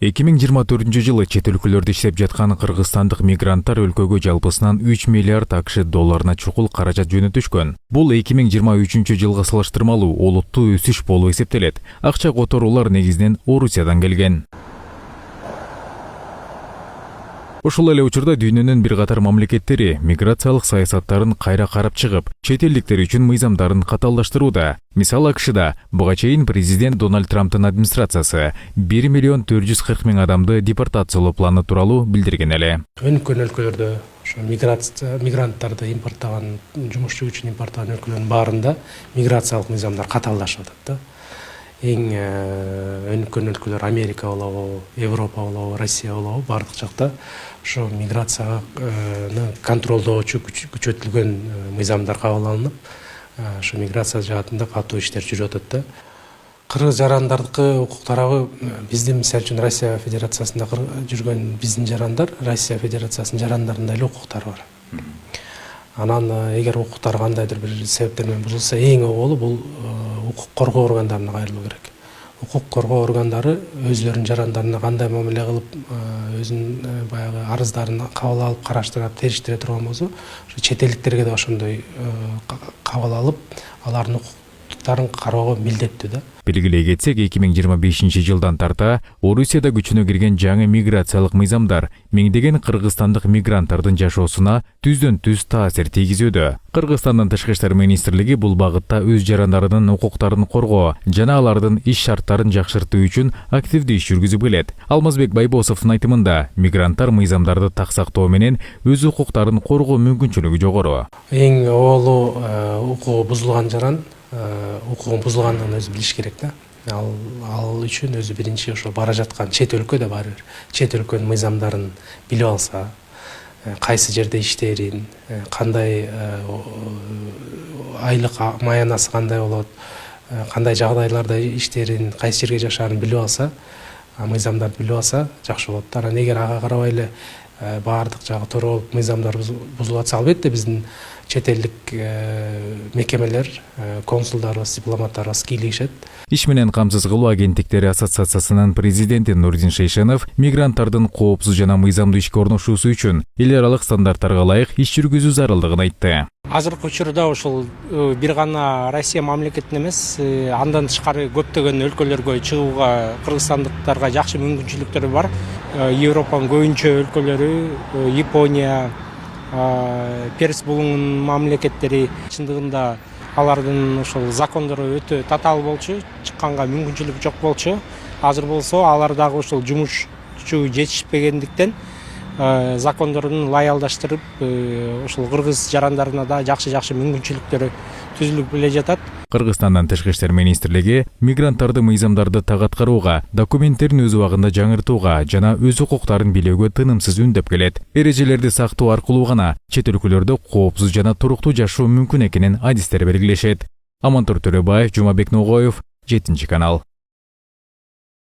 2024 жылы чет өлкөлөрдө иштеп жаткан кыргызстандык мигранттар өлкөгө жалпысынан 3 миллиард АКШ долларына чукул каражат жөнөтүшкөн. Бул 2023 жылга салыштырмалуу олуттуу өсүш болуп эсептелет. Акча которуулар негизинен Орусиядан келген. Ошол эле учурда дүйнөнүн бир катар мамлекеттери миграциялык саясаттарын кайра карап чыгып, чет элдиктер үчүн мыйзамдарын катаалдаштырууда. Мисалы АКШда буга чейин президент Дональд Трамптын администрациясы 1,440,000 адамды депортациялоо планы тууралуу билдирген эле. Өнүккөн өлкөлөрдө мигранттарды импорттаган, жумушчу күчүн импорттаган өлкөлөрдүн баарында миграциялык мыйзамдар катаалдашып атат да. Эң өнүккөн өлкөлөр Америка болобу, Европа болобу, Россия болобу, бардык жакта ошо миграцияны контролдоочу күчөтүлгөн мыйзамдар кабыл алынып, ошо миграция жаатында катуу иштер жүрүп атат да. Кыргыз жарандардыкы укуктары биздин, мисалы үчүн, Россия Федерациясында жүргөн биздин жарандар, Россия Федерациясынын жарандарында эле укуктары бар. Анан эгер укуктар кандайдыр бир себептер менен бузулса, эң оголу бул укук коргоо органдарына кайрылуу керек. Укук коргоо органдары өзлөрүнүн жарандарына кандай мамиле кылып, өзүнүн баягы арыздарын кабыл алып, караштырып, териштире турган болсо, чет элдиктерге да ошондой кабыл алып, алардын укуктарын кароого милдеттүү да. Белгилей кетсек, 2025 жылдан тарта Орусияда күчүнө кирген жаңы миграциялык мыйзамдар миңдеген кыргызстандык мигранттардын жашоосуна түздөн-түз таасир тийгизүүдө. Кыргызстандын Тышкы иштер министрлиги бул багытта өз жарандарынын укуктарын коргоо жана алардын иш шарттарын жакшыртуу үчүн активдүү иш жүргүзүп келет. Алмазбек Байбосовдун айтымында, мигранттар мыйзамдарды так сактоо менен өз укуктарын коргоо мүмкүнчүлүгү жогору. Эң оголу укугу бузулган жаран укугун бузулгандыгын өзү билиш керек да. Ал үчүн өзү биринчи ошо бара жаткан чет өлкөдө баары бир чет өлкөнүн мыйзамдарын билип алса, кайсы жерде иштерин, кандай айлык маянасы кандай болот, кандай жагдайларда иштерин, кайсы жерге жашаарын билип алса, мыйзамдарды билип алса жакшы болот. Анан эгер ага карабай эле баардык жагы туура болуп мыйзамдар бузулуп атса, албетте биздин чет элдик мекемелер, консулдарыбыз, дипломаттарыбыз кийлигишет. Иш менен камсыз кылуу агенттиктери ассоциациясынын президенти Нурдин Шейшенов мигранттардын коопсуз жана мыйзамдуу ишке орношуусу үчүн эл аралык стандарттарга ылайык иш жүргүзүү зарылдыгын айтты. Азыркы учурда ошол бир гана Россия мамлекетине эмес, андан тышкары көптөгөн өлкөлөргө чыгууга кыргызстандыктарга жакшы мүмкүнчүлүктөр бар. Европанын көбүнчө өлкөлөрү, Япония, Перс булуңунун мамлекеттери чындыгында алардын ошол закондору өтө татаал болчу, чыкканга мүмкүнчүлүк жок болчу. Азыр болсо алар дагы ошол жумушчу жетишпегендиктен закондорун лаялдаштырып, ошол кыргыз жарандарына да жакшы мүмкүнчүлүктөрү түзүлүп эле жатат. Кыргызстандын Тышкы иштер министрлиги мигранттарды мыйзамдарды так аткарууга, документтерин өз убагында жаңыртууга жана өз укуктарын билүүгө тынымсыз үндөп келет. Эрежелерди сактоо аркылуу гана чет өлкөлөрдө коопсуз жана туруктуу жашоо мүмкүн экенин адистер белгилешет. Амантур Төрөбаев, Жумабек Ногоев, 7 канал.